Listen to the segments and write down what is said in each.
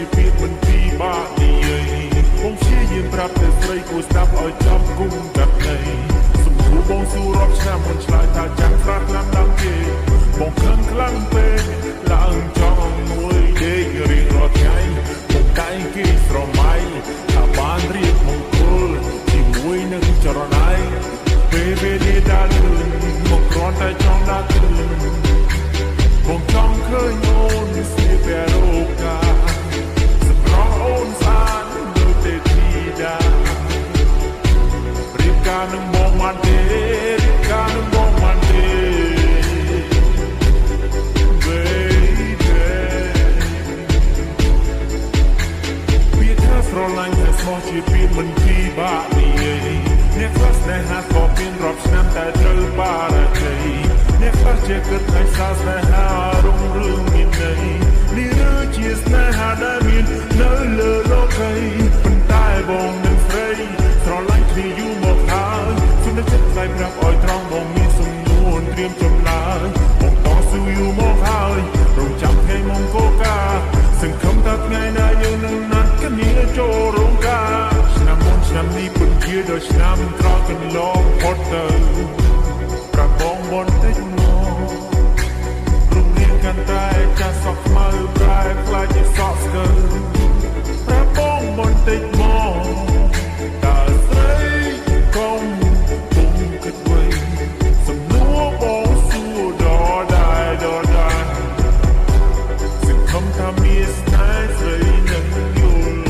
ជាពាក្យមិនពីបាក់និយាយបងព្យាយាមប្រាប់តែស្រីគួរស្ដាប់ឲ្យចំគុំកាត់នៃសំគូបងស៊ូរាប់ឆ្នាំមិនឆ្លើយថាចាំស្រាខ្លាំងដល់គេបងខឹងខ្លាំងពេកឡើងចង់មួយដេករៀងរាល់ថ្ងៃបងកែងគេស្រមៃថាបានរៀបមង្គលជាមួយនឹងចរណៃពេលវេលាដើរលឿនមកគ្រាន់តែចង់ដើរលឿនបងចង់ឃើញអូនស្លៀកពាក់រ៉ូកាសម្រស់អូនស្អាតដូចទេធីតារៀបការនឹងបងបានទេរៀបការនឹងបងបានទេ ស្រឡាញ់តែស្មោះជាពាក្យមិនពីបាក់និយាយអ្នកខ្លះស្នេហាក៏មានរាប់ឆ្នាំតែត្រូវបារជ័យអ្នកខ្លះជាគិតថាសាស្នេហារុងរឿងមានន័យនេះឬជាស្នេហាដែលមាននៅលើលោកីប៉ុន្តែបងនឹងស្រីស្រឡាញ់គ្នាយូរមកហើយសុំតែចិត្តថ្លៃប្រាប់ឲ្យត្រង់បងមានសំនួនត្រៀមចម្លើយបងតស៊ូយូរមកហើយរងចាំថ្ងៃមង្គលការសង្ឃឹមថាថ្ងៃណាយើងនឹងណាត់គ្នាចូលរោងការឆ្នាំមុនឆ្នាំនេះពុនជាដល់ឆ្នាំក្រោយកន្លងផុតទៅប្រាប់បងបន្តិចមករូបរាងកាន់តែចាស់សក់ខ្មៅប្រែខ្លាចជាសក់ស្កើប្រាប់បងបន្តិចមកតើស្រីកុំពុំគិតໄວសំណួរបងសួរដល់ដែរសង្ឃឹមថាមានស្នេហ៍ស្រីនឹងយល់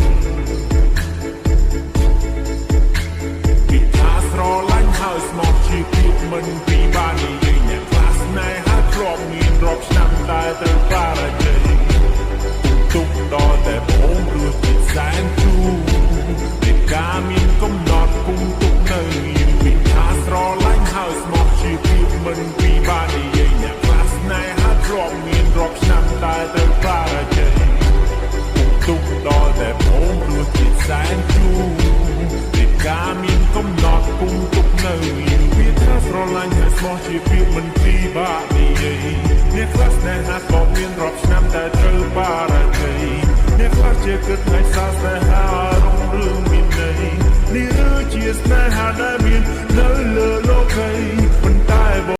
ពីថាស្រឡាញ់ហើយស្មោះជាពាក្យមិនពីបាននិយាយអ្នកខ្លះស្នេហាធ្លាប់មានរាប់ឆ្នាំតែត្រូវបារជ័យទុកដល់តែបងរស់ពីសែនជូរពីការមានកំណត់គុំទុកនៅពីថាស្រឡាញ់ហើយស្មោះជាពាក្យមិនពីបាននិយាយអ្នកខ្លះស្នេហាធ្លាប់មានរាប់ឆ្នាំតែត្រូវបារជ័យទុកដល់តែបងរស់ពីសែនជូរពីការមានកំណត់គុំទុកនៅពីថាស្រឡាញ់ហើយស្មោះជាពាក្យមិនពីបាក់និយាយអ្នកខ្លះស្នេហាក៏មានរាប់ឆ្នាំតែត្រូវបារជ័យអ្នកខ្លះជាគិតថាសាស្នេហារុងរឿងមានន័យនេះឬជាស្នេហាដែលមាននៅលើលោកី